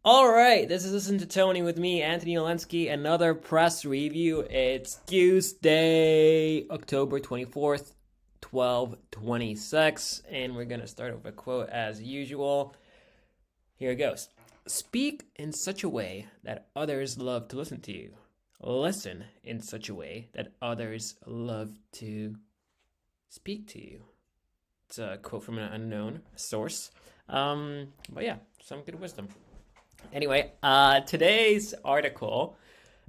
All right, this is Listen to Tony with me, Anthony Olensky, another press review. It's Tuesday, October 24th, 12:26, and we're going to start with a quote as usual. Here it goes. Speak in such a way that others love to listen to you. Listen in such a way that others love to speak to you. It's a quote from an unknown source. But yeah, some good wisdom. Anyway, today's article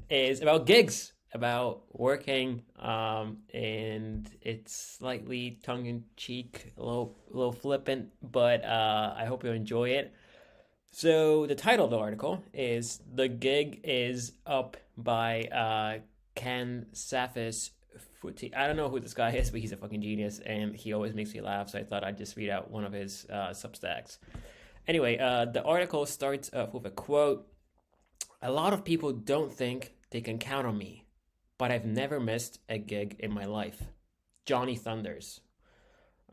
is about gigs, about working, and it's slightly tongue-in-cheek, a little flippant, but I hope you enjoy it. So the title of the article is "The Gig Is Up" by Ken Safis Footy. I don't know who this guy is, but he's a fucking genius, and he always makes me laugh. So I thought I'd just read out one of his Substacks. Anyway, the article starts off with a quote. A lot of people don't think they can count on me, but I've never missed a gig in my life. Johnny Thunders.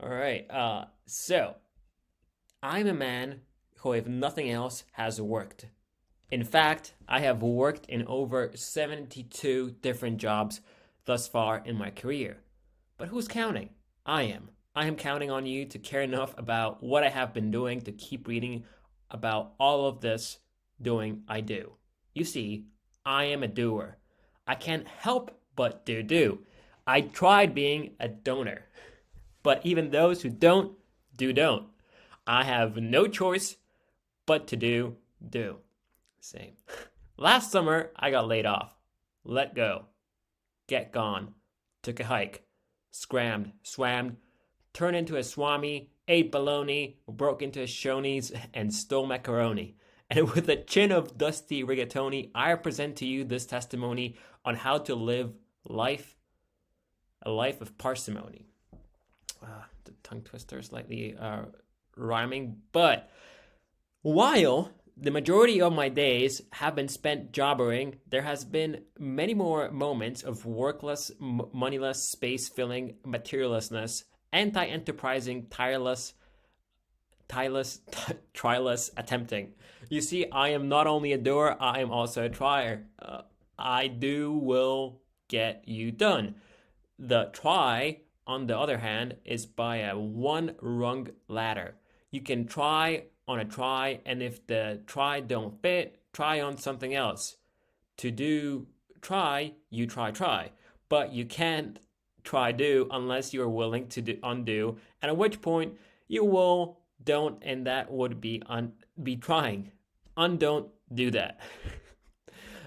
All right. So I'm a man who, if nothing else, has worked. In fact, I have worked in over 72 different jobs thus far in my career. But who's counting? I am. I am counting on you to care enough about what I have been doing to keep reading about all of this doing I do. You see, I am a doer. I can't help but do. I tried being a donor, but even those who don't, don't. I have no choice but to do. Same. Last summer, I got laid off. Let go. Get gone. Took a hike. Scrammed. Swam. Turned into a swami, ate bologna, broke into a Shoney's, and stole macaroni. And with a chin of dusty rigatoni, I present to you this testimony on how to live a life of parsimony. The tongue twister slightly rhyming, but while the majority of my days have been spent jobbering, there has been many more moments of workless, moneyless, space-filling materiallessness, anti-enterprising, tireless, attempting. You see, I am not only a doer, I am also a trier. I do will get you done. The try, on the other hand, is by a one-rung ladder. You can try on a try, and if the try don't fit, try on something else. To do try, you try. But you can't try do unless you're willing to undo, and at which point you will don't, and that would be trying. Undon't do that.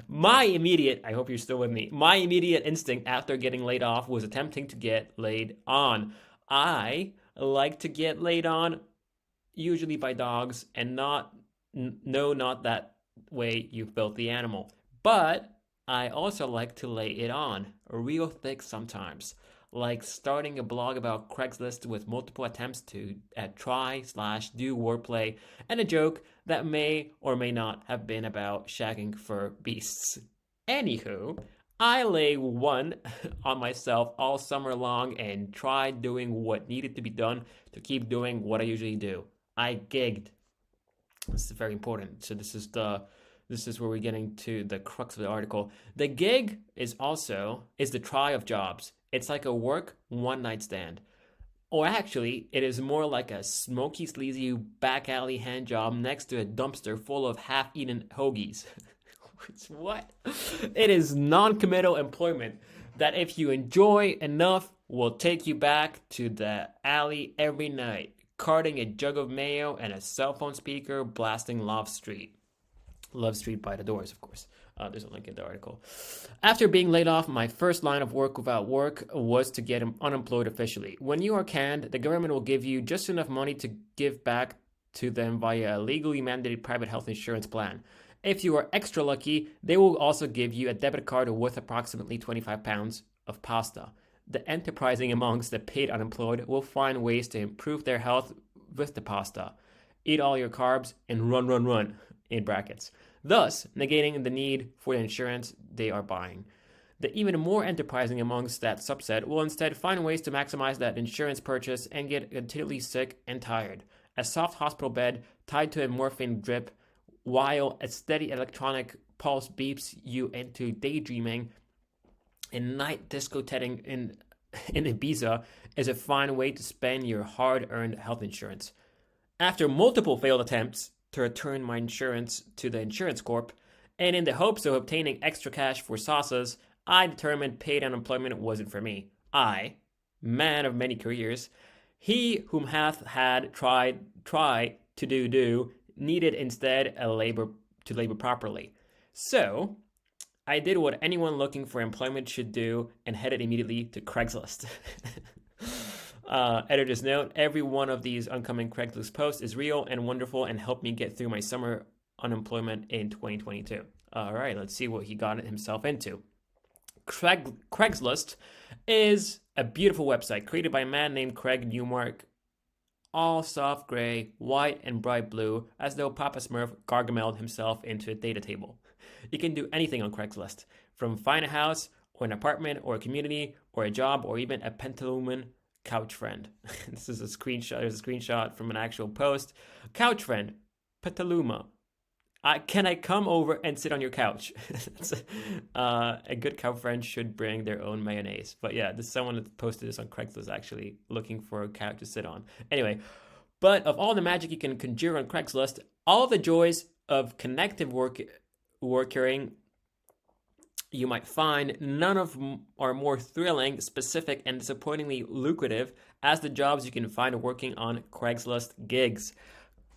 I hope you're still with me. My immediate instinct after getting laid off was attempting to get laid on. I like to get laid on, usually by dogs, and not that way, you filthy animal. But I also like to lay it on, real thick sometimes, like starting a blog about Craigslist with multiple attempts to try/do wordplay and a joke that may or may not have been about shagging fur beasts. Anywho, I lay one on myself all summer long and tried doing what needed to be done to keep doing what I usually do. I gigged. This is very important. So this is where we're getting to the crux of the article. The gig is the try of jobs. It's like a work one-night stand. Or actually, it is more like a smoky, sleazy, back alley hand job next to a dumpster full of half-eaten hoagies. It's what? It is non-committal employment that if you enjoy enough will take you back to the alley every night, carting a jug of mayo and a cell phone speaker blasting Love Street. Love Street by the Doors, of course. There's a link in the article. After being laid off, my first line of work without work was to get unemployed officially. When you are canned, the government will give you just enough money to give back to them via a legally mandated private health insurance plan. If you are extra lucky, they will also give you a debit card worth approximately 25 pounds of pasta. The enterprising amongst the paid unemployed will find ways to improve their health with the pasta. Eat all your carbs and run, in brackets, thus negating the need for the insurance they are buying. The even more enterprising amongst that subset will instead find ways to maximize that insurance purchase and get continually sick and tired. A soft hospital bed tied to a morphine drip while a steady electronic pulse beeps you into daydreaming, and night discothequing in Ibiza is a fine way to spend your hard-earned health insurance. After multiple failed attempts to return my insurance to the insurance corp, and in the hopes of obtaining extra cash for sauces, I determined paid unemployment wasn't for me. I, man of many careers, he whom hath had try to do, needed instead to labor properly. So, I did what anyone looking for employment should do and headed immediately to Craigslist. Editor's note, every one of these oncoming Craigslist posts is real and wonderful and helped me get through my summer unemployment in 2022. All right, let's see what he got himself into. Craigslist is a beautiful website created by a man named Craig Newmark, all soft gray, white, and bright blue, as though Papa Smurf gargameled himself into a data table. You can do anything on Craigslist, from find a house, or an apartment, or a community, or a job, or even a Pentalumen couch friend. This is a screenshot. There's a screenshot from an actual post. Couch friend, Petaluma. Can I come over and sit on your couch? A good couch friend should bring their own mayonnaise. But yeah, this someone that posted this on Craigslist actually looking for a couch to sit on. Anyway, but of all the magic you can conjure on Craigslist, all the joys of connective working you might find, none of them are more thrilling, specific, and disappointingly lucrative as the jobs you can find working on Craigslist gigs.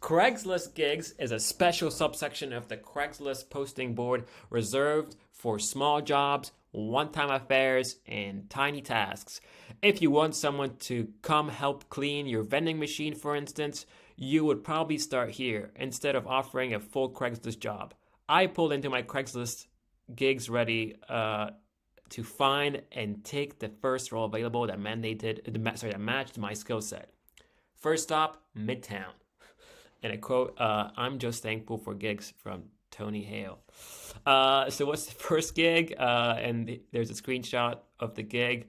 Craigslist gigs is a special subsection of the Craigslist posting board reserved for small jobs, one-time affairs, and tiny tasks. If you want someone to come help clean your vending machine, for instance, you would probably start here instead of offering a full Craigslist job. I pulled into my Craigslist gigs ready to find and take the first role available that matched my skill set. First stop, Midtown. And a quote, I'm just thankful for gigs, from Tony Hale. So what's the first gig? And there's a screenshot of the gig.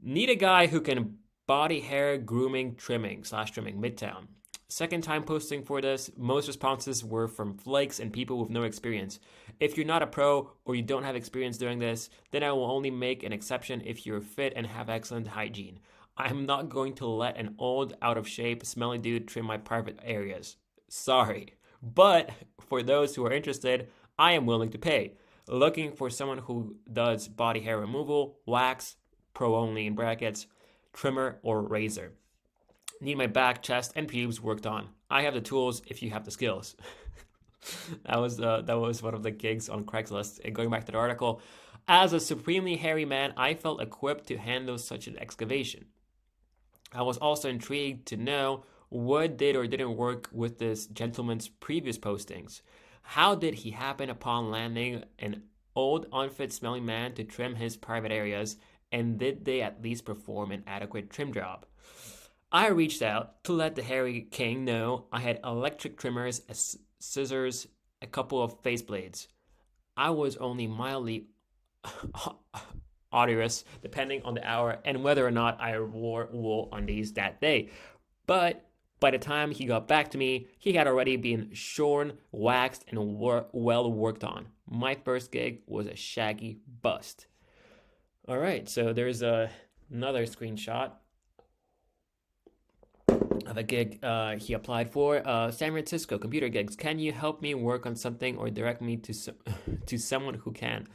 Need a guy who can body hair grooming trimming, Midtown. Second time posting for this, most responses were from flakes and people with no experience. If you're not a pro or you don't have experience doing this, then I will only make an exception if you're fit and have excellent hygiene. I'm not going to let an old, out-of-shape, smelly dude trim my private areas. Sorry. But for those who are interested, I am willing to pay. Looking for someone who does body hair removal, wax, pro only in brackets, trimmer, or razor. Need my back, chest, and pubes worked on. I have the tools if you have the skills. That was one of the gigs on Craigslist. And going back to the article, as a supremely hairy man, I felt equipped to handle such an excavation. I was also intrigued to know what did or didn't work with this gentleman's previous postings. How did he happen upon landing an old, unfit smelling man to trim his private areas, and did they at least perform an adequate trim job? I reached out to let the hairy king know I had electric trimmers, scissors, a couple of face blades. I was only mildly odorous, depending on the hour and whether or not I wore wool undies that day. But by the time he got back to me, he had already been shorn, waxed, and well worked on. My first gig was a shaggy bust. All right, so there's another screenshot of a gig he applied for. San Francisco computer gigs. Can you help me work on something or direct me to someone who can?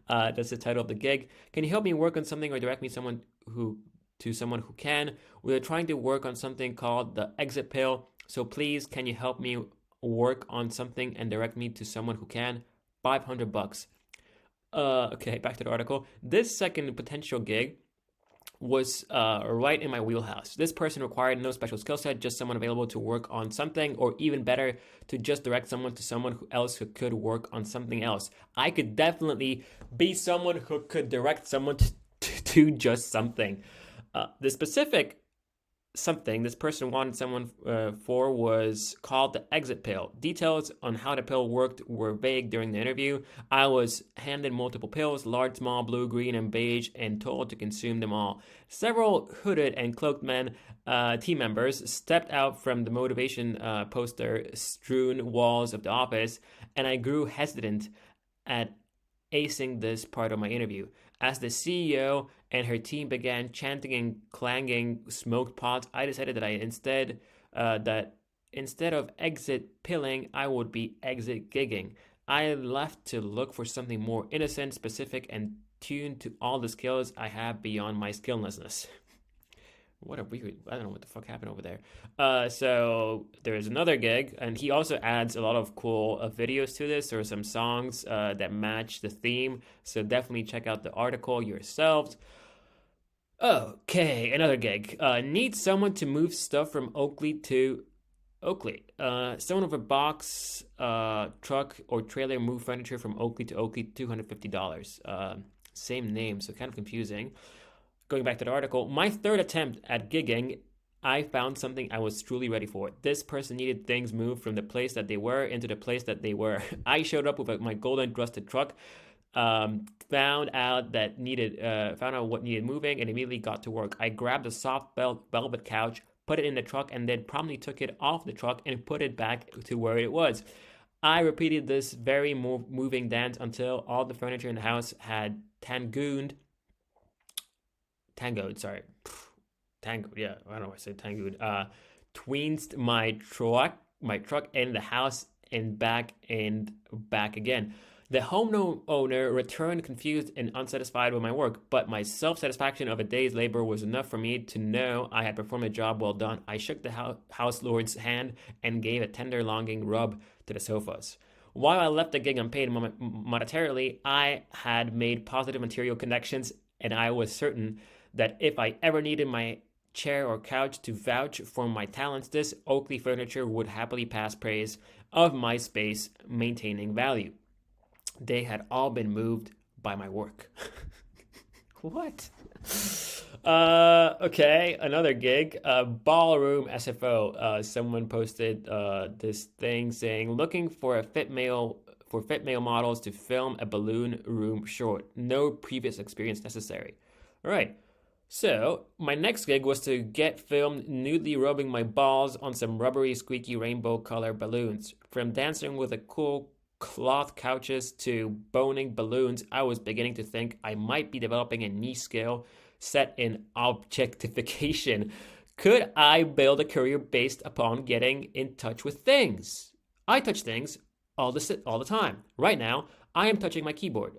That's the title of the gig. Can you help me work on something or direct me to someone who can? We're trying to work on something called the exit pill. So please, can you help me work on something and direct me to someone who can? $500. Okay, back to the article. This second potential gig was right in my wheelhouse. This person required no special skill set, just someone available to work on something, or even better, to just direct someone to someone else who could work on something else. I could definitely be someone who could direct someone to just something. The specific something this person wanted someone for was called the exit pill. Details on how the pill worked were vague during the interview. I was handed multiple pills, large, small, blue, green, and beige, and told to consume them all. Several hooded and cloaked men, team members, stepped out from the motivation poster strewn walls of the office, and I grew hesitant at acing this part of my interview. As the CEO and her team began chanting and clanging smoked pots, I decided that instead of exit pilling, I would be exit gigging. I left to look for something more innocent, specific, and tuned to all the skills I have beyond my skilllessness. What a weird, I don't know what the fuck happened over there. So there's another gig, and he also adds a lot of cool videos to this, or some songs that match the theme. So definitely check out the article yourselves. Okay, another gig. Need someone to move stuff from Oakley to Oakley. Someone with a box, truck, or trailer move furniture from Oakley to Oakley, $250. Same name, so kind of confusing. Going back to the article, my third attempt at gigging, I found something I was truly ready for. This person needed things moved from the place that they were into the place that they were. I showed up with my golden rusted truck, found out what needed moving, and immediately got to work. I grabbed a soft velvet couch, put it in the truck, and then promptly took it off the truck and put it back to where it was. I repeated this very moving dance until all the furniture in the house had tangoed, yeah, I don't know why I said tangoed, tweensed my truck in the house and back again. The homeowner returned confused and unsatisfied with my work, but my self-satisfaction of a day's labor was enough for me to know I had performed a job well done. I shook the house lord's hand and gave a tender, longing rub to the sofas. While I left the gig unpaid monetarily, I had made positive material connections, and I was certain that if I ever needed my chair or couch to vouch for my talents, this Oakley furniture would happily pass praise of my space maintaining value. They had all been moved by my work. What? Okay, another gig. Ballroom SFO. Someone posted this thing saying, looking for fit male models to film a balloon room short. No previous experience necessary. All right. So, my next gig was to get filmed nudely rubbing my balls on some rubbery, squeaky rainbow color balloons. From dancing with the cool cloth couches to boning balloons, I was beginning to think I might be developing a niche skill set in objectification. Could I build a career based upon getting in touch with things? I touch things all the time. Right now, I am touching my keyboard,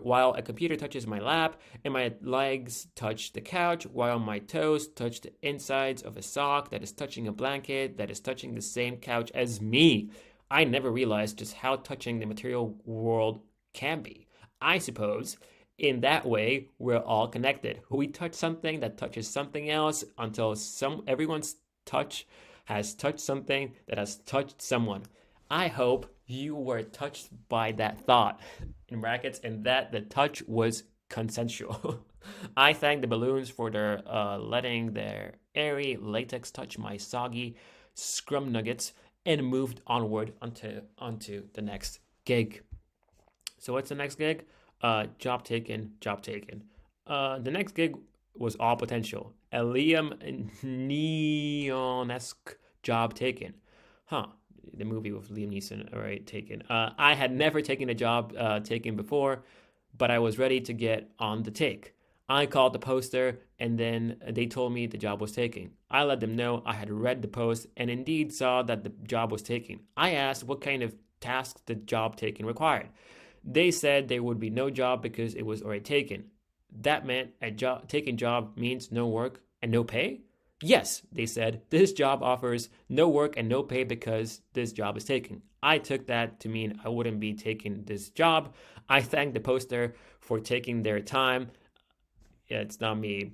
while a computer touches my lap, and my legs touch the couch, while my toes touch the insides of a sock that is touching a blanket that is touching the same couch as me. I never realized just how touching the material world can be. I suppose in that way, we're all connected. We touch something that touches something else until everyone's touch has touched something that has touched someone. I hope you were touched by that thought, in brackets, and that the touch was consensual. I thank the balloons for their letting their airy latex touch my soggy scrum nuggets, and moved onward onto the next gig. So what's the next gig? Job taken. The next gig was all potential. A Liam Neeson-esque job taken. The movie with Liam Neeson, all right, Taken. I had never taken a job taken before, but I was ready to get on the take. I called the poster, and then they told me the job was taken. I let them know I had read the post and indeed saw that the job was taken. I asked what kind of tasks the job taken required. They said there would be no job because it was already taken. That meant a taken job means no work and no pay? Yes, they said, this job offers no work and no pay because this job is taken. I took that to mean I wouldn't be taking this job. I thanked the poster for taking their time. Yeah, it's not me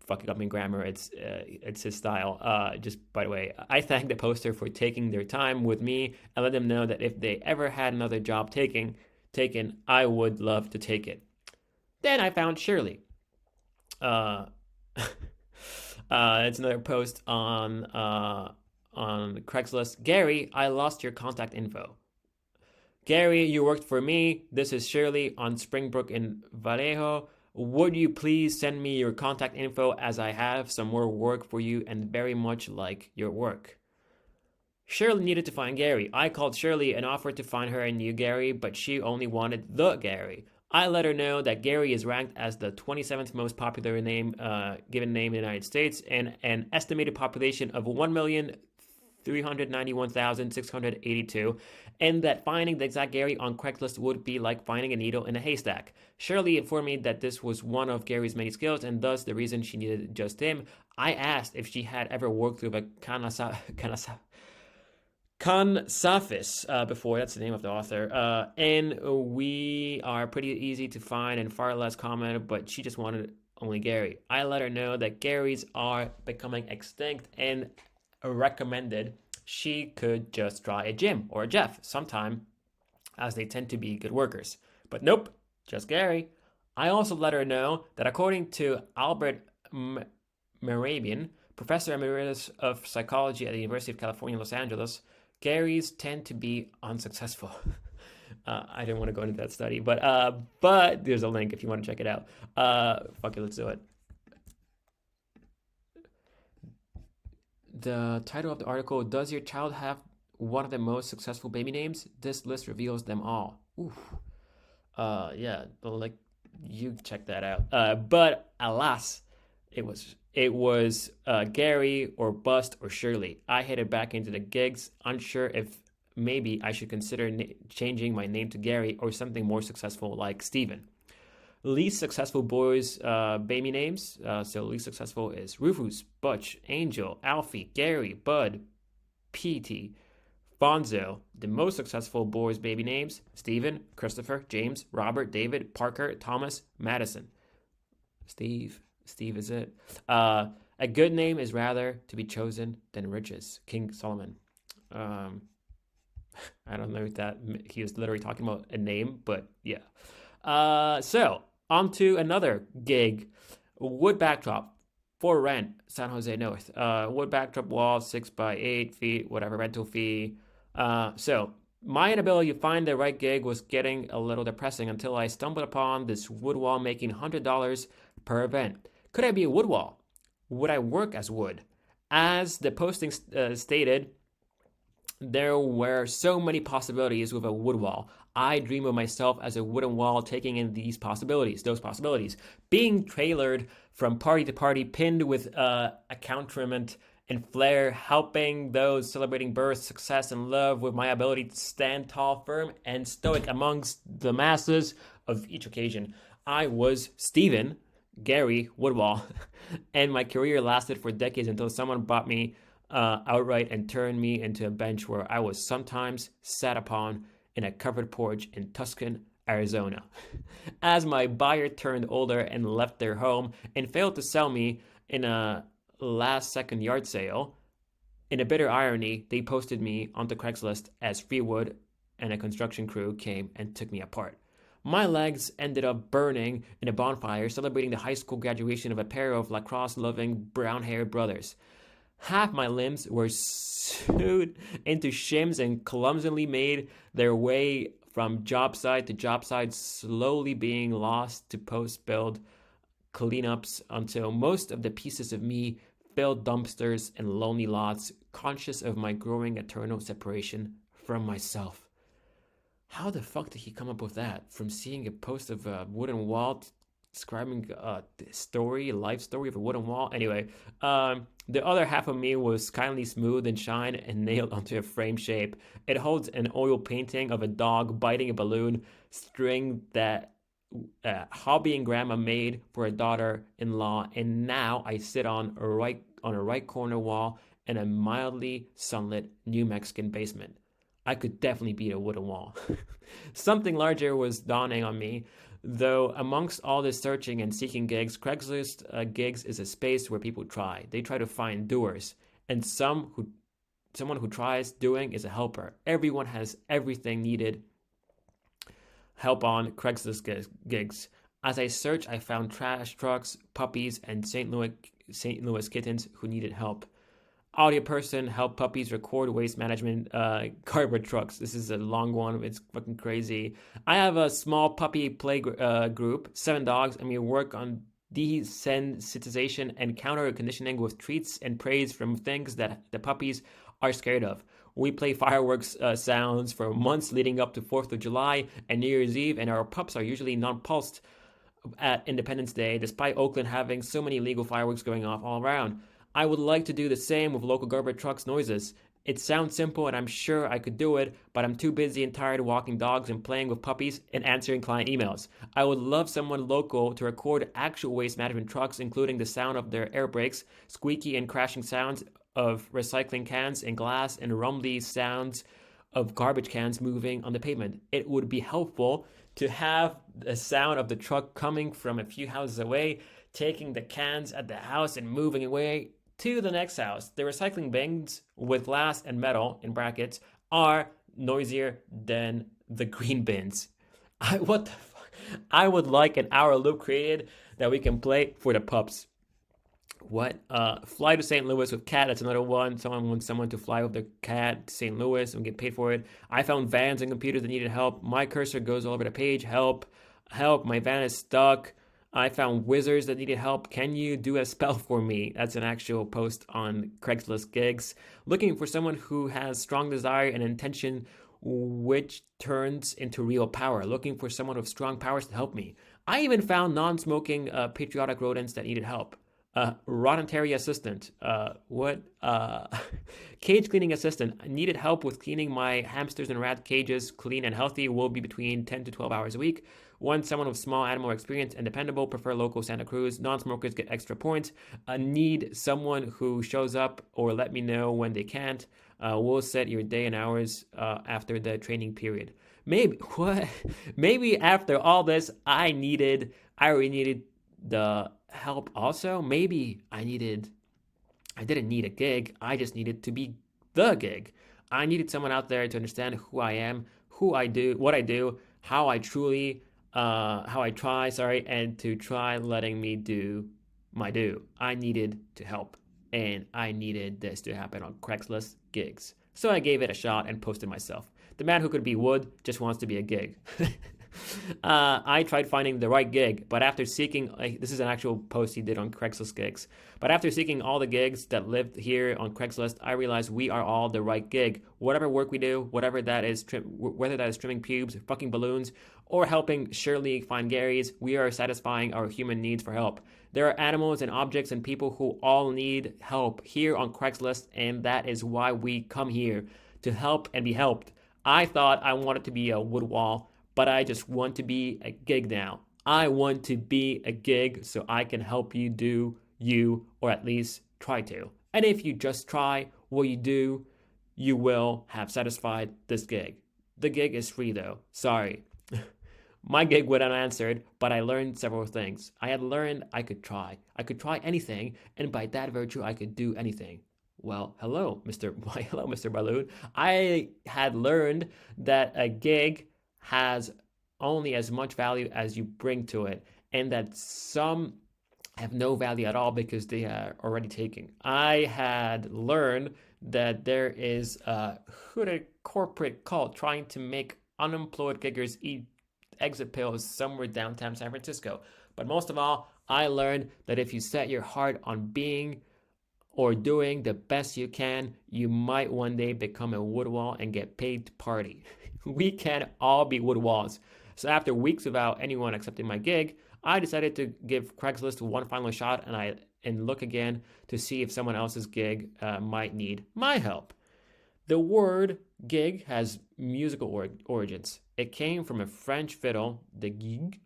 fucking up in grammar. It's his style. Just by the way, I thank the poster for taking their time with me and let them know that if they ever had another job taken, I would love to take it. Then I found Shirley. It's another post on Craigslist. Gary, I lost your contact info. Gary, you worked for me. This is Shirley on Springbrook in Vallejo. Would you please send me your contact info as I have some more work for you and very much like your work? Shirley needed to find Gary. I called Shirley and offered to find her a new Gary, but she only wanted the Gary. I let her know that Gary is ranked as the 27th most popular given name in the United States and an estimated population of 1,391,682, and that finding the exact Gary on Craigslist would be like finding a needle in a haystack. Shirley informed me that this was one of Gary's many skills and thus the reason she needed just him. I asked if she had ever worked with a Consafis before, that's the name of the author. And we are pretty easy to find and far less common, but she just wanted only Gary. I let her know that Garys are becoming extinct and recommended she could just try a Jim or a Jeff sometime, as they tend to be good workers. But nope, just Gary. I also let her know that according to Albert Mehrabian, professor emeritus of psychology at the University of California, Los Angeles, Garys tend to be unsuccessful. I didn't want to go into that study, but there's a link if you want to check it out. Fuck it, let's do it. The title of the article, Does Your Child Have One of the Most Successful Baby Names? This list reveals them all. Oof. Yeah, like, you check that out. But alas, it was Gary or bust or Shirley. I headed back into the gigs, unsure if maybe I should consider changing my name to Gary or something more successful like Steven. Least successful boys' baby names. So least successful is Rufus, Butch, Angel, Alfie, Gary, Bud, P.T., Fonzo. The most successful boys' baby names: Stephen, Christopher, James, Robert, David, Parker, Thomas, Madison. Steve is it. A good name is rather to be chosen than riches. King Solomon. I don't know if that he was literally talking about a name, but yeah. So on to another gig. Wood backdrop for rent, San Jose North. Wood backdrop wall, 6 by 8 feet, whatever, rental fee. So my inability to find the right gig was getting a little depressing until I stumbled upon this wood wall making $100 per event. Could I be a wood wall? Would I work as wood? As the posting stated, there were so many possibilities with a wood wall. I dream of myself as a wooden wall, taking in those possibilities. Being trailered from party to party, pinned with accoutrement and flair, helping those celebrating birth, success, and love with my ability to stand tall, firm, and stoic amongst the masses of each occasion. I was Stephen Gary Woodwall, and my career lasted for decades until someone bought me outright and turned me into a bench where I was sometimes sat upon in a covered porch in Tucson, Arizona. As my buyer turned older and left their home and failed to sell me in a last-second yard sale, in a bitter irony, they posted me onto Craigslist as free wood, and a construction crew came and took me apart. My legs ended up burning in a bonfire celebrating the high school graduation of a pair of lacrosse-loving brown-haired brothers. Half my limbs were sewed into shims and clumsily made their way from job site to job site, slowly being lost to post-build cleanups until most of the pieces of me filled dumpsters and lonely lots, conscious of my growing eternal separation from myself. How the fuck did he come up with that? From seeing a post of a wooden wall describing a life story of a wooden wall? Anyway, the other half of me was kindly smooth and shine and nailed onto a frame shape. It holds an oil painting of a dog biting a balloon string that hobby and grandma made for a daughter-in-law, and now I sit on a right corner wall in a mildly sunlit New Mexican basement. I could definitely beat a wooden wall. Something larger was dawning on me, though amongst all this searching and seeking gigs, Craigslist gigs is a space where people try. They try to find doers, and someone who tries doing is a helper. Everyone has everything needed help on Craigslist gigs. As I searched, I found trash trucks, puppies, and St. Louis St. Louis kittens who needed help. Audio person, help puppies record waste management garbage trucks. This is a long one. It's fucking crazy. I have a small puppy play group, 7 dogs, and we work on desensitization and counter conditioning with treats and praise from things that the puppies are scared of. We play fireworks sounds for months leading up to 4th of July and New Year's Eve, and our pups are usually nonplussed at Independence Day, despite Oakland having so many illegal fireworks going off all around. I would like to do the same with local garbage trucks noises. It sounds simple and I'm sure I could do it, but I'm too busy and tired of walking dogs and playing with puppies and answering client emails. I would love someone local to record actual waste management trucks, including the sound of their air brakes, squeaky and crashing sounds of recycling cans and glass, and rumbly sounds of garbage cans moving on the pavement. It would be helpful to have the sound of the truck coming from a few houses away, taking the cans at the house and moving away to the next house. The recycling bins with glass and metal in brackets are noisier than the green bins. What the fuck? I would like an hour loop created that we can play for the pups. What? Fly to St. Louis with cat. That's another one. Someone wants someone to fly with their cat to St. Louis and get paid for it. I found vans and computers that needed help. My cursor goes all over the page. Help. Help. My van is stuck. I found wizards that needed help. Can you do a spell for me? That's an actual post on Craigslist gigs. Looking for someone who has strong desire and intention, which turns into real power. Looking for someone with strong powers to help me. I even found non-smoking patriotic rodents that needed help. Rodentary assistant. Cage cleaning assistant. I needed help with cleaning my hamsters and rat cages. Clean and healthy. Will be between 10 to 12 hours a week. Want someone with small animal experience and dependable. Prefer local Santa Cruz. Non-smokers get extra points. Need someone who shows up or let me know when they can't. We'll set your day and hours after the training period. Maybe after all this, I already needed the help also. Maybe I didn't need a gig. I just needed to be the gig. I needed someone out there to understand who I am, who I do, what I do, how I try, and to try letting me do my do. I needed to help, and I needed this to happen on Craigslist gigs. So I gave it a shot and posted myself. The man who could be wood just wants to be a gig. I tried finding the right gig, but after seeking, this is an actual post he did on Craigslist gigs, but after seeking all the gigs that lived here on Craigslist, I realized we are all the right gig. Whatever work we do, whether that is trimming pubes, fucking balloons, or helping Shirley find Gary's, we are satisfying our human needs for help. There are animals and objects and people who all need help here on Craigslist, and that is why we come here, to help and be helped. I thought I wanted to be a wood wall, but I just want to be a gig now. I want to be a gig so I can help you do you, or at least try to. And if you just try what you do, you will have satisfied this gig. The gig is free though. Sorry. My gig went unanswered, but I learned several things. I had learned I could try. I could try anything, and by that virtue, I could do anything. Well, hello, Mr. Balloon. I had learned that a gig has only as much value as you bring to it, and that some have no value at all because they are already taken. I had learned that there is a hooded corporate cult trying to make unemployed giggers eat exit pills somewhere downtown San Francisco. But most of all, I learned that if you set your heart on being or doing the best you can, you might one day become a wood wall and get paid to party. We can all be wood walls. So after weeks without anyone accepting my gig, I decided to give Craigslist one final shot and look again to see if someone else's gig might need my help. The word gig has musical origins. It came from a French fiddle, the gig,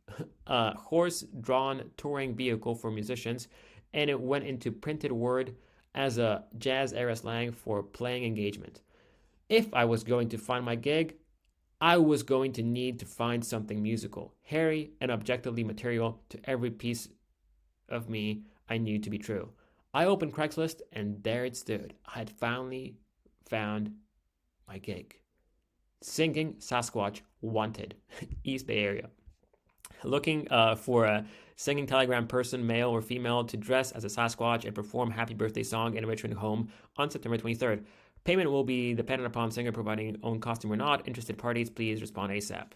a horse-drawn touring vehicle for musicians, and it went into printed word as a jazz-era slang for playing engagement. If I was going to find my gig, I was going to need to find something musical, hairy, and objectively material to every piece of me I knew to be true. I opened Craigslist, and there it stood. I had finally found my gig. Singing Sasquatch wanted, East Bay Area. Looking for a singing Telegram person, male or female, to dress as a Sasquatch and perform Happy Birthday song in a Richmond home on September 23rd. Payment will be dependent upon singer providing own costume or not. Interested parties, please respond ASAP.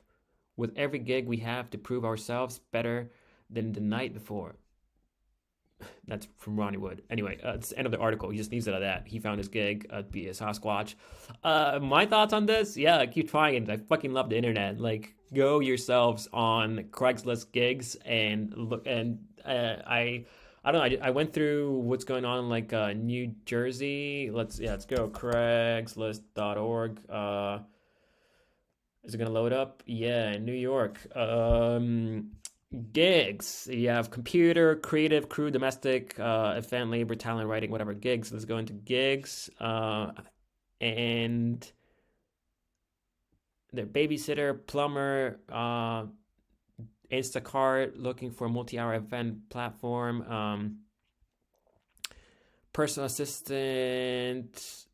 With every gig, we have to prove ourselves better than the night before. That's from Ronnie Wood. Anyway, it's the end of the article. He just leaves it at that. He found his gig, be a Sasquatch. My thoughts on this? Yeah, keep trying it. I fucking love the internet. Like, go yourselves on Craigslist gigs and look. And I don't know. I went through what's going on in like New Jersey. Let's go Craigslist.org. Is it gonna load up? Yeah, New York. Gigs. You have computer, creative, crew, domestic, event, labor, talent, writing, whatever gigs. Let's go into gigs. And the babysitter, plumber, Instacart, looking for a multi-hour event platform, personal assistant.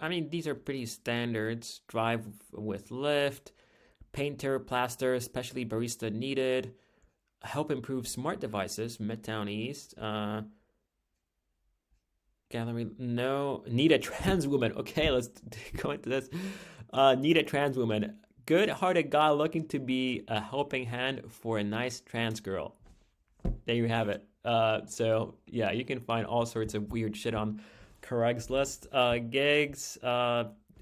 I mean, these are pretty standards. Drive with Lyft. Painter, plaster, especially barista needed. Help improve smart devices, Midtown East. Gallery, no. Need a trans woman. Okay, let's go into this. Need a trans woman. Good-hearted guy looking to be a helping hand for a nice trans girl. There you have it. So, yeah, you can find all sorts of weird shit on Craigslist. Gigs.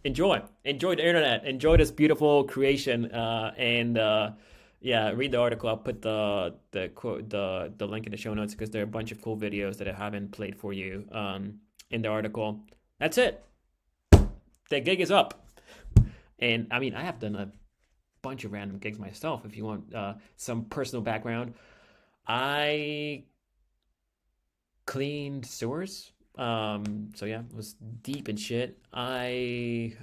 Enjoy the internet. Enjoy this beautiful creation. And read the article. I'll put the quote, the link in the show notes because there are a bunch of cool videos that I haven't played for you in the article. That's it. The gig is up. And I mean, I have done a bunch of random gigs myself. If you want some personal background, I cleaned sewers. So yeah, it was deep in shit. I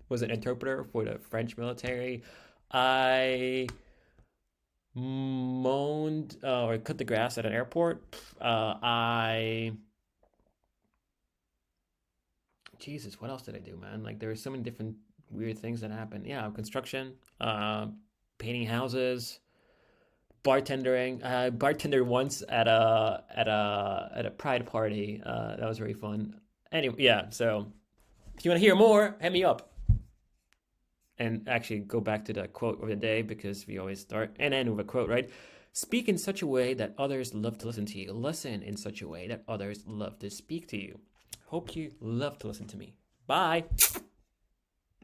was an interpreter for the French military. I mowned or cut the grass at an airport. Jesus, what else did I do, man? Like there were so many different weird things that happened. Yeah, construction, painting houses, bartendering. I bartended once at a pride party. That was very fun. Anyway, yeah. So if you want to hear more, hit me up. And actually, go back to the quote of the day because we always start and end with a quote, right? Speak in such a way that others love to listen to you. Listen in such a way that others love to speak to you. Hope you love to listen to me. Bye.